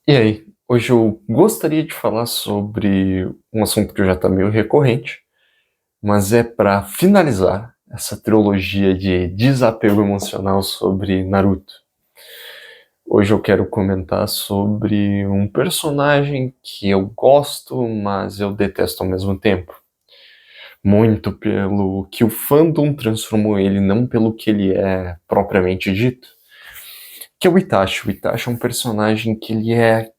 E aí, hoje eu gostaria de falar sobre um assunto que já está meio recorrente, mas é para finalizar essa trilogia de desapego emocional sobre Naruto. Hoje eu quero comentar sobre um personagem que eu gosto, mas eu detesto ao mesmo tempo. Muito pelo que o fandom transformou ele, não pelo que ele é propriamente dito. Que é o Itachi. O Itachi é um personagem que ele é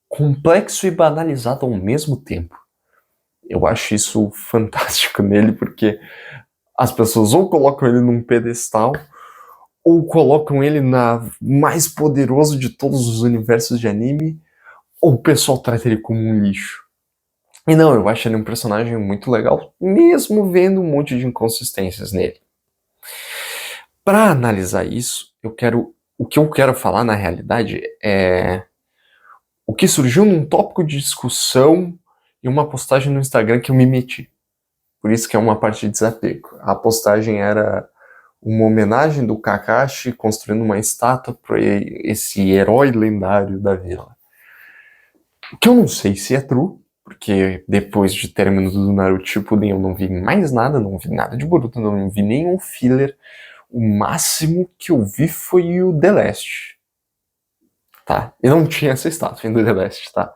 complexo e banalizado ao mesmo tempo. Eu acho isso fantástico nele, porque as pessoas ou colocam ele num pedestal, ou colocam ele na mais poderoso de todos os universos de anime, ou o pessoal trata ele como um lixo. E não, eu acho ele um personagem muito legal, mesmo vendo um monte de inconsistências nele. Para analisar isso, o que eu quero falar na realidade é o que surgiu num tópico de discussão em uma postagem no Instagram que eu me meti. Por isso que é uma parte de desapego. A postagem era uma homenagem do Kakashi construindo uma estátua para esse herói lendário da vila. O que eu não sei se é true, porque depois de término do Naruto Shippuden eu não vi mais nada, não vi nada de Boruto, não vi nenhum filler. O máximo que eu vi foi o The Last, tá? E não tinha essa estátua ainda do The Last, tá?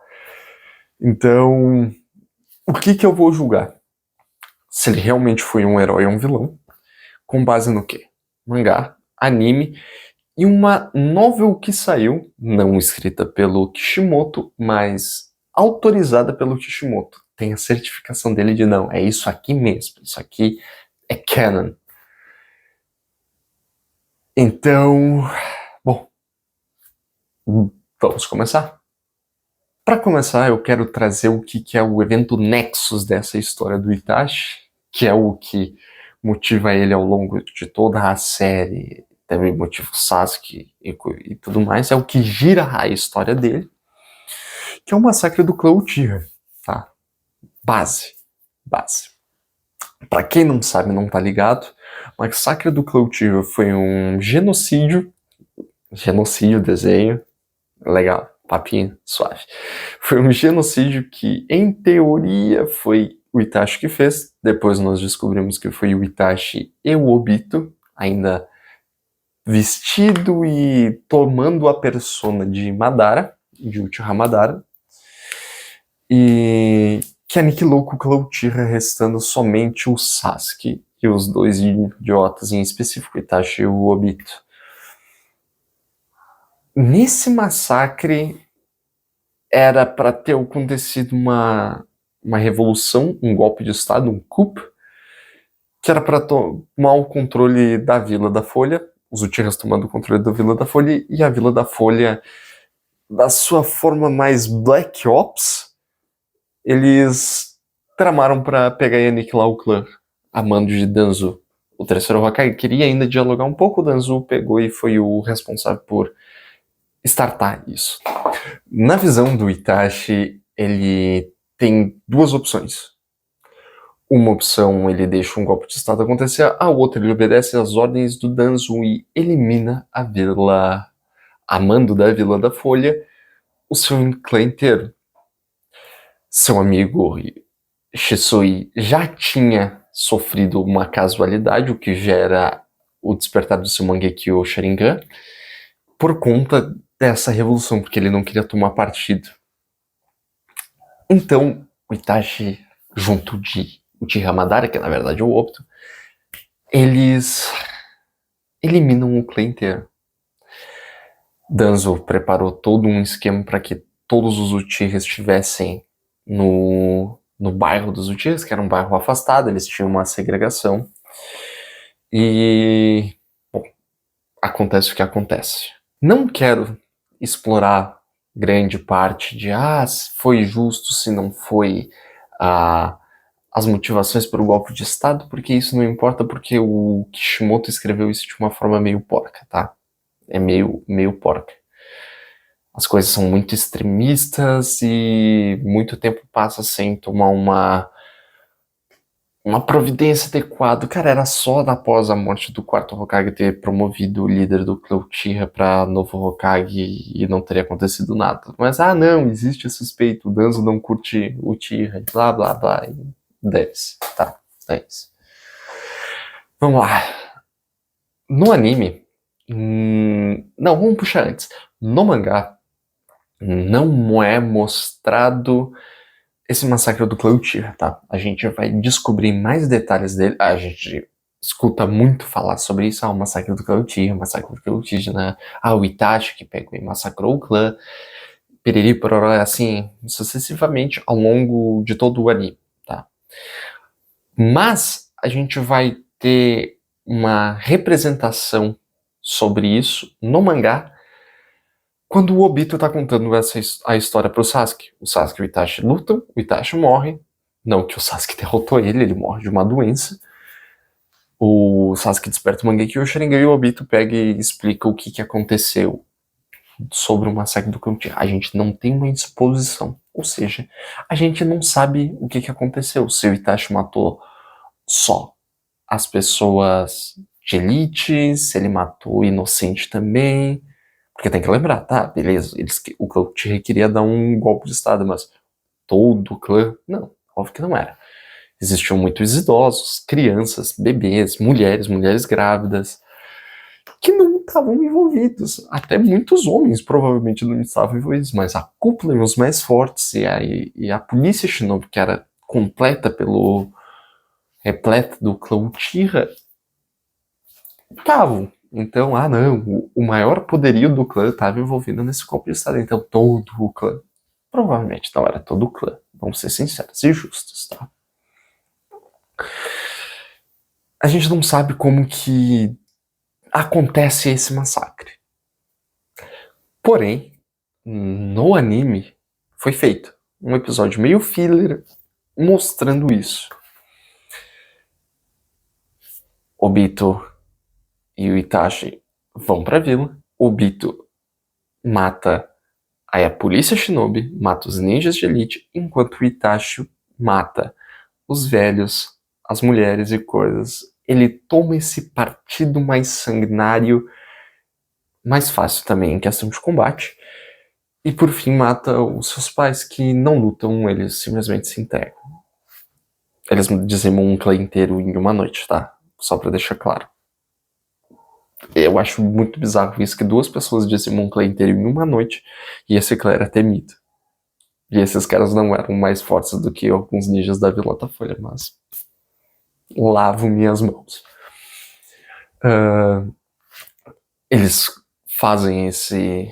Então, o que eu vou julgar? Se ele realmente foi um herói ou um vilão, com base no quê? Mangá, anime e uma novel que saiu, não escrita pelo Kishimoto, mas autorizada pelo Kishimoto. Tem a certificação dele de não, é isso aqui mesmo, isso aqui é canon. Então, bom, vamos começar. Para começar, eu quero trazer o que é o evento nexus dessa história do Itachi, que é o que motiva ele ao longo de toda a série, também motiva o Sasuke e tudo mais, é o que gira a história dele, que é o massacre do clã Uchiha, tá? Base. Para quem não sabe, não tá ligado, o massacre do clã Uchiha foi um genocídio desenho, legal, papinho suave. Foi um genocídio que, em teoria, foi o Itachi que fez. Depois nós descobrimos que foi o Itachi e o Obito, ainda vestido e tomando a persona de Madara, de Uchiha Madara, e que aniquilou com o clã Uchiha, restando somente o Sasuke e os dois idiotas, em específico, o Itachi e o Obito. Nesse massacre, era para ter acontecido uma revolução, um golpe de Estado, um coup, que era para tomar o controle da Vila da Folha, os Uchihas tomando o controle da Vila da Folha, e a Vila da Folha, da sua forma mais Black Ops, eles tramaram para pegar e aniquilar o clã, a mando de Danzo. O terceiro Hokage queria ainda dialogar um pouco, o Danzo pegou e foi o responsável por startar isso. Na visão do Itachi, ele tem duas opções. Uma opção, ele deixa um golpe de estado acontecer, a outra, ele obedece às ordens do Danzo e elimina a vila, a mando da Vila da Folha, o seu clã inteiro. Seu amigo Shisui já tinha sofrido uma casualidade, o que gera o despertar do seu Mangekyo Sharingan, por conta dessa revolução, porque ele não queria tomar partido. Então, o Itachi, junto de Uchiha Madara, que na verdade é o Obito, eles eliminam o clã inteiro. Danzo preparou todo um esquema para que todos os Uchihas estivessem no bairro dos Uchihas, que era um bairro afastado, eles tinham uma segregação. E, bom, acontece o que acontece. Não quero explorar grande parte de se foi justo, se não foi, as motivações para o golpe de Estado, porque isso não importa, porque o Kishimoto escreveu isso de uma forma meio porca, tá? É meio porca. As coisas são muito extremistas e muito tempo passa sem tomar uma providência adequada. Cara, era só após a morte do quarto Hokage ter promovido o líder do clã Uchiha pra novo Hokage e não teria acontecido nada. Mas, não, existe suspeito, o Danzo não curte o Uchiha, blá, blá, blá, e 10. Tá, 10. Vamos lá. No anime, não, vamos puxar antes. No mangá, não é mostrado esse massacre do clã Uchiha, tá? A gente vai descobrir mais detalhes dele. A gente escuta muito falar sobre isso. O massacre do clã Uchiha, o massacre do clã Uchiha, né? O Itachi que pegou e massacrou o clã. Piriri, pororó, assim, sucessivamente ao longo de todo o anime, tá? Mas a gente vai ter uma representação sobre isso no mangá quando o Obito tá contando a história pro Sasuke. O Sasuke e o Itachi lutam, o Itachi morre. Não que o Sasuke derrotou ele morre de uma doença. O Sasuke desperta o Mangekyo e o Sharingan e o Obito pega e explica o que aconteceu sobre o massacre do Clã. A gente não tem uma exposição. Ou seja, a gente não sabe o que aconteceu. Se o Itachi matou só as pessoas de elite, se ele matou inocente também. Porque tem que lembrar, tá, beleza, o clã Uchiha queria dar um golpe de estado, mas todo o clã, não, óbvio que não era. Existiam muitos idosos, crianças, bebês, mulheres grávidas, que não estavam envolvidos. Até muitos homens provavelmente não estavam envolvidos, mas a cúpula e os mais fortes e a polícia Shinobi, que era repleta do clã Uchiha, estavam. Então, não, o maior poderio do clã estava envolvido nesse golpe de estado. Então, todo o clã. Provavelmente não era todo o clã. Vamos ser sinceros e justos, tá? A gente não sabe como que acontece esse massacre. Porém, no anime, foi feito um episódio meio filler mostrando isso. Obito e o Itachi vão pra vila. Obito mata aí a polícia Shinobi, mata os ninjas de elite, enquanto o Itachi mata os velhos, as mulheres e coisas. Ele toma esse partido mais sanguinário, mais fácil também em questão de combate. E por fim mata os seus pais, que não lutam, eles simplesmente se entregam. Eles dizimam um clã inteiro em uma noite, tá? Só pra deixar claro. Eu acho muito bizarro isso, que 2 pessoas dizimam um clã inteiro em uma noite, e esse clã era temido. E esses caras não eram mais fortes do que alguns ninjas da Vila Altafolha, mas lavo minhas mãos. Eles fazem esse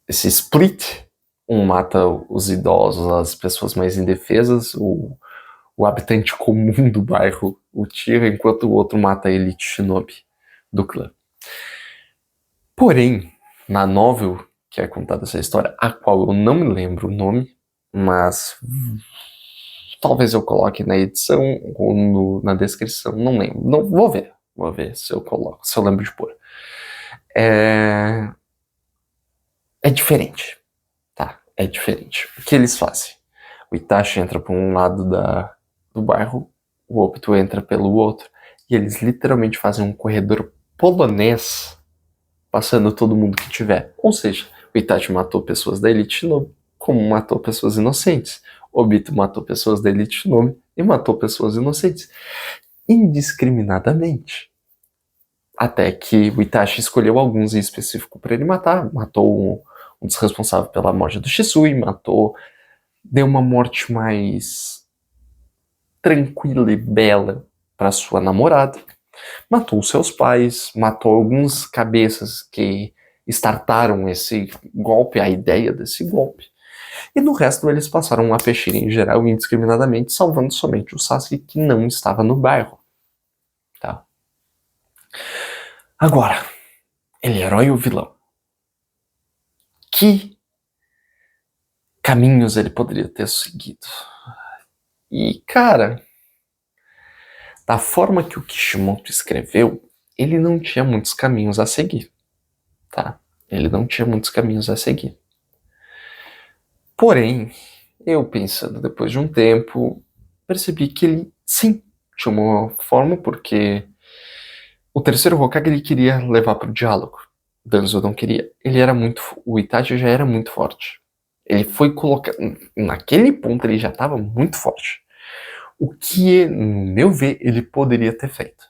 split. Um mata os idosos, as pessoas mais indefesas, o habitante comum do bairro o tira, enquanto o outro mata a elite shinobi do clã. Porém, na novel que é contada essa história, a qual eu não me lembro o nome, mas talvez eu coloque na edição ou na descrição, não lembro. Não, vou ver se eu coloco, se eu lembro de pôr. É diferente, tá? É diferente. O que eles fazem? O Itachi entra por um lado do bairro, o Obito entra pelo outro, e eles literalmente fazem um corredor polonês, passando todo mundo que tiver. Ou seja, o Itachi matou pessoas da elite Shinobi, como matou pessoas inocentes. O Obito matou pessoas da elite Shinobi e matou pessoas inocentes. Indiscriminadamente. Até que o Itachi escolheu alguns em específico para ele matar. Matou um dos responsáveis pela morte do Shisui, deu uma morte mais tranquila e bela para sua namorada. Matou seus pais, matou alguns cabeças que startaram esse golpe, a ideia desse golpe. E no resto eles passaram a peixeira em geral indiscriminadamente, salvando somente o Sasuke, que não estava no bairro. Tá? Agora, ele é herói ou vilão? Que caminhos ele poderia ter seguido? E, cara, da forma que o Kishimoto escreveu, ele não tinha muitos caminhos a seguir. Tá? Ele não tinha muitos caminhos a seguir. Porém, eu pensando depois de um tempo, percebi que ele, sim, tinha uma forma, porque o terceiro Hokage ele queria levar pro diálogo. Danzo não queria. O Itachi já era muito forte. Ele foi colocado, naquele ponto ele já estava muito forte. O que, no meu ver, ele poderia ter feito?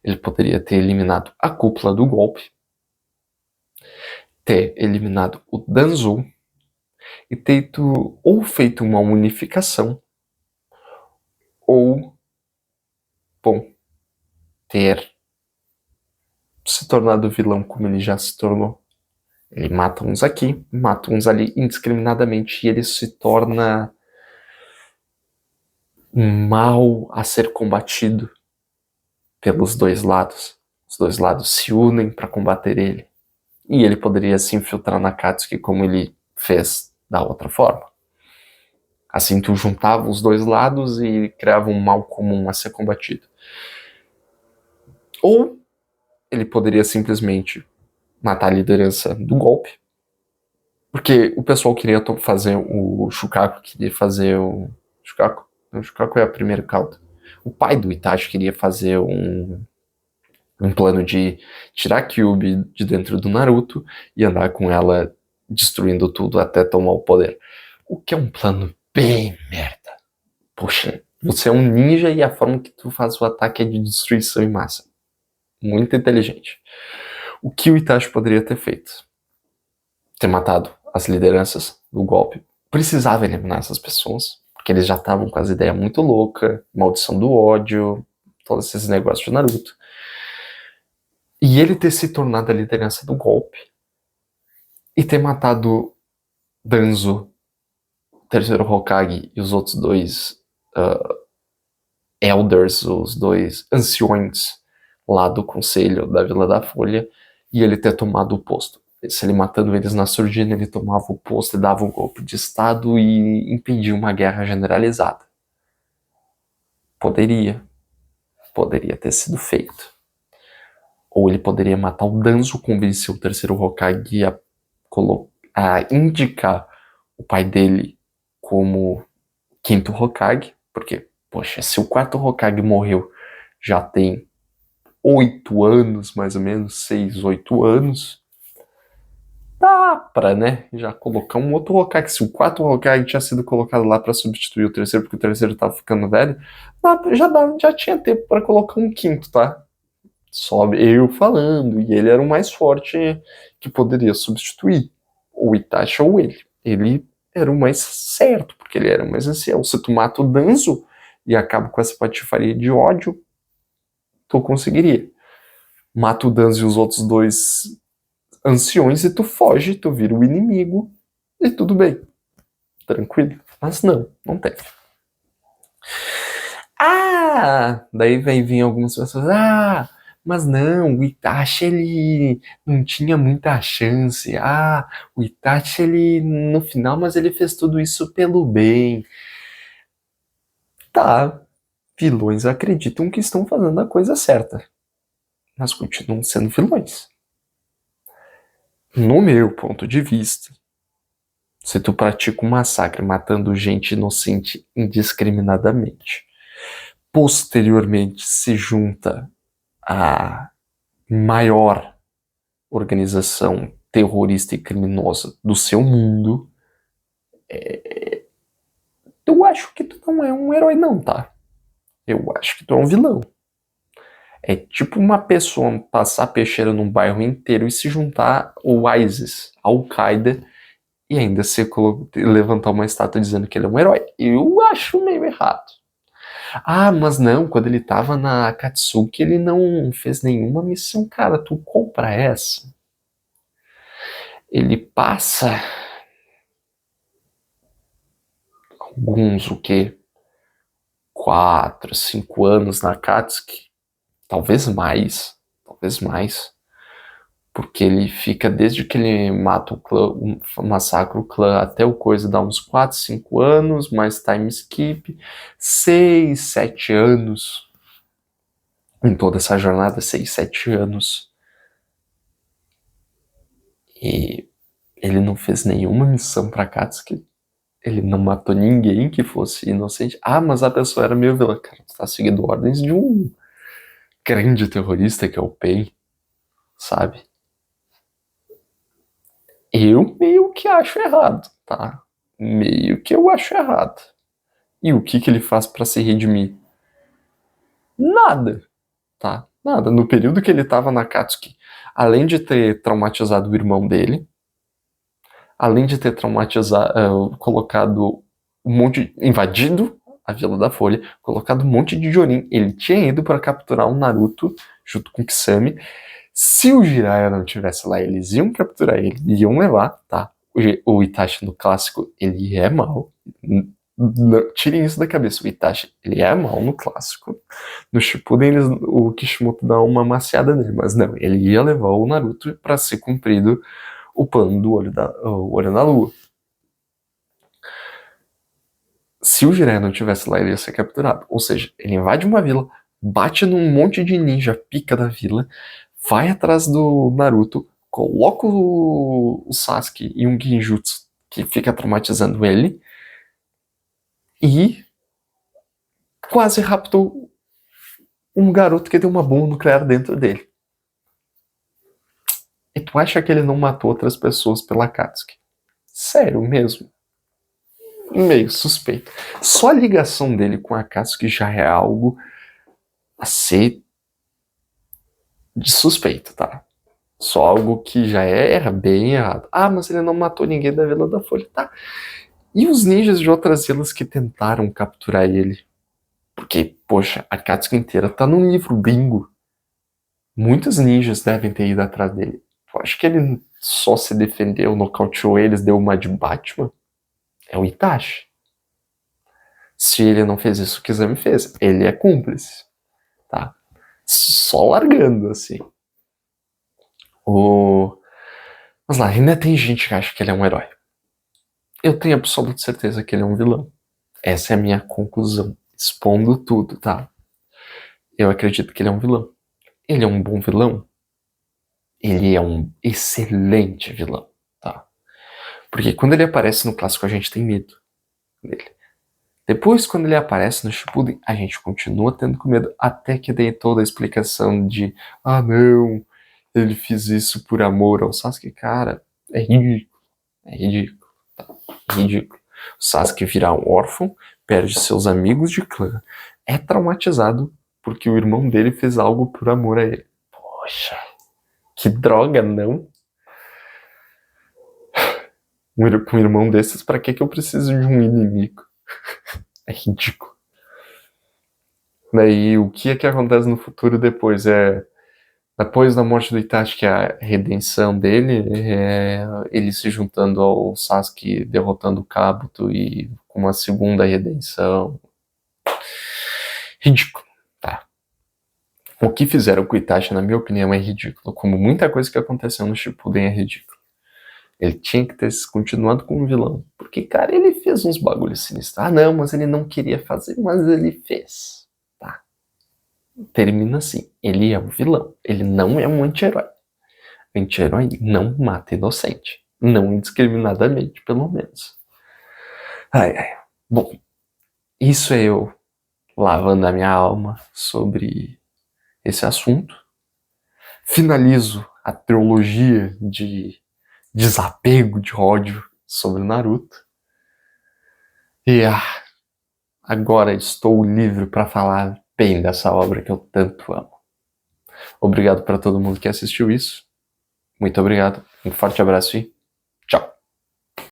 Ele poderia ter eliminado a cúpula do golpe, ter eliminado o Danzo e feito uma unificação, ou, bom, ter se tornado vilão como ele já se tornou. Ele mata uns aqui, mata uns ali indiscriminadamente e ele se torna um mal a ser combatido pelos dois lados. Os dois lados se unem para combater ele. E ele poderia se infiltrar na Akatsuki como ele fez da outra forma. Assim tu juntava os dois lados e criava um mal comum a ser combatido. Ou ele poderia simplesmente matar a liderança do golpe, porque o pessoal queria fazer o Shukaku, queria fazer o Shukaku? O Shukaku é a primeira cauda. O pai do Itachi queria fazer um plano de tirar a Kyuubi de dentro do Naruto e andar com ela destruindo tudo até tomar o poder. O que é um plano bem merda. Poxa, você é um ninja e a forma que tu faz o ataque é de destruição em massa. Muito inteligente. O que o Itachi poderia ter feito? Ter matado as lideranças do golpe. Precisava eliminar essas pessoas, porque eles já estavam com as ideias muito loucas, maldição do ódio, todos esses negócios de Naruto. E ele ter se tornado a liderança do golpe e ter matado Danzo, o terceiro Hokage, e os outros dois elders, os dois anciões lá do conselho da Vila da Folha, e ele ter tomado o posto. Se ele matando eles na surdina, ele tomava o posto e dava um golpe de estado e impedia uma guerra generalizada. Poderia ter sido feito. Ou ele poderia matar o Danzo, convencer o terceiro Hokage a indicar o pai dele como quinto Hokage, porque, poxa, se o quarto Hokage morreu já tem 8 anos, mais ou menos, 6, 8 anos, dá pra, né, já colocar um outro Hokage. Se o quarto Hokage tinha sido colocado lá pra substituir o terceiro, porque o terceiro tava ficando velho, já tinha tempo pra colocar um quinto, tá? Só eu falando, e ele era o mais forte que poderia substituir o Itachi ou ele. Ele era o mais certo, porque ele era o mais ancião. Se tu mata o Danzo e acaba com essa patifaria de ódio, tu conseguiria. Mata o Danzo e os outros dois anciões e tu foge, tu vira o inimigo e tudo bem. Tranquilo. Mas não teve. Daí vai vir algumas pessoas, mas não, o Itachi ele não tinha muita chance. O Itachi ele no final, mas ele fez tudo isso pelo bem. Tá, vilões acreditam que estão fazendo a coisa certa, mas continuam sendo vilões. No meu ponto de vista, se tu pratica um massacre matando gente inocente indiscriminadamente, posteriormente se junta a maior organização terrorista e criminosa do seu mundo, eu acho que tu não é um herói não, tá? Eu acho que tu é um vilão. É tipo uma pessoa passar peixeira num bairro inteiro e se juntar ao ISIS, Al-Qaeda, e ainda levantar uma estátua dizendo que ele é um herói. Eu acho meio errado. Mas não, quando ele tava na Akatsuki, ele não fez nenhuma missão. Cara, tu compra essa? Ele passa alguns, 4, 5 anos na Akatsuki, talvez mais, porque ele fica, desde que ele mata o clã, massacra o clã, até o coisa dá uns 4, 5 anos, mais time skip, 6, 7 anos, em toda essa jornada, 6, 7 anos, e ele não fez nenhuma missão pra Akatsuki. Ele não matou ninguém que fosse inocente. Ah, mas a pessoa era meio vilã. Cara, tu tá seguindo ordens de um grande terrorista que é o Pain, sabe? Eu meio que acho errado, tá? Meio que eu acho errado. E o que ele faz pra se redimir? Nada, tá? Nada. No período que ele tava na Akatsuki, além de ter traumatizado o irmão dele, além de ter traumatizado, colocado um monte, invadido a Vila da Folha, colocado um monte de Jonin, ele tinha ido para capturar um Naruto junto com o Kisame. Se o Jiraiya não tivesse lá, eles iam capturar ele, iam levar, tá? O Itachi no clássico, ele é mal. Tirem isso da cabeça, o Itachi, ele é mal no clássico. No Shippuden, o Kishimoto dá uma maciada nele, mas não, ele ia levar o Naruto para ser cumprido o plano do olho na lua. Se o Jiraiya não tivesse lá, ele ia ser capturado. Ou seja, ele invade uma vila, bate num monte de ninja pica da vila, vai atrás do Naruto, coloca o Sasuke em um genjutsu que fica traumatizando ele e quase raptou um garoto que tem uma bomba nuclear dentro dele. E tu acha que ele não matou outras pessoas pela Akatsuki? Sério mesmo? Meio suspeito. Só a ligação dele com a Akatsuki já é algo a ser de suspeito, tá? Só algo que já era bem errado. Ah, mas ele não matou ninguém da Vila da Folha, tá? E os ninjas de outras vilas que tentaram capturar ele? Porque, poxa, a Akatsuki inteira tá num livro bingo. Muitos ninjas devem ter ido atrás dele. Eu acho que ele só se defendeu, nocauteou eles, deu uma de Batman. É o Itachi. Se ele não fez isso, o Kisame fez. Ele é cúmplice, tá? Só largando, assim. Mas lá, ainda tem gente que acha que ele é um herói. Eu tenho absoluta certeza que ele é um vilão. Essa é a minha conclusão. Expondo tudo, tá? Eu acredito que ele é um vilão. Ele é um bom vilão? Ele é um excelente vilão, tá? Porque quando ele aparece no clássico, a gente tem medo dele. Depois, quando ele aparece no Shippuden, a gente continua tendo com medo, até que dê toda a explicação de ah, não, ele fez isso por amor ao Sasuke. Cara, é ridículo. É ridículo. Tá? É ridículo. O Sasuke vira um órfão, perde seus amigos de clã, é traumatizado porque o irmão dele fez algo por amor a ele. Poxa, que droga, não? Com um irmão desses, pra que eu preciso de um inimigo? É ridículo. Daí, o que é que acontece no futuro depois? Depois da morte do Itachi, que é a redenção dele, ele se juntando ao Sasuke, derrotando o Kabuto e com uma segunda redenção. Ridículo, tá? O que fizeram com o Itachi, na minha opinião, é ridículo. Como muita coisa que aconteceu no Shippuden é ridículo. Ele tinha que ter continuado como vilão. Porque, cara, ele fez uns bagulhos sinistros. Ah, não, mas ele não queria fazer, mas ele fez. Tá? Termina assim. Ele é um vilão. Ele não é um anti-herói. Anti-herói não mata inocente. Não indiscriminadamente, pelo menos. Ai, ai. Bom, isso é eu lavando a minha alma sobre esse assunto. Finalizo a trilogia de desapego, de ódio sobre Naruto. E agora estou livre para falar bem dessa obra que eu tanto amo. Obrigado para todo mundo que assistiu isso. Muito obrigado. Um forte abraço e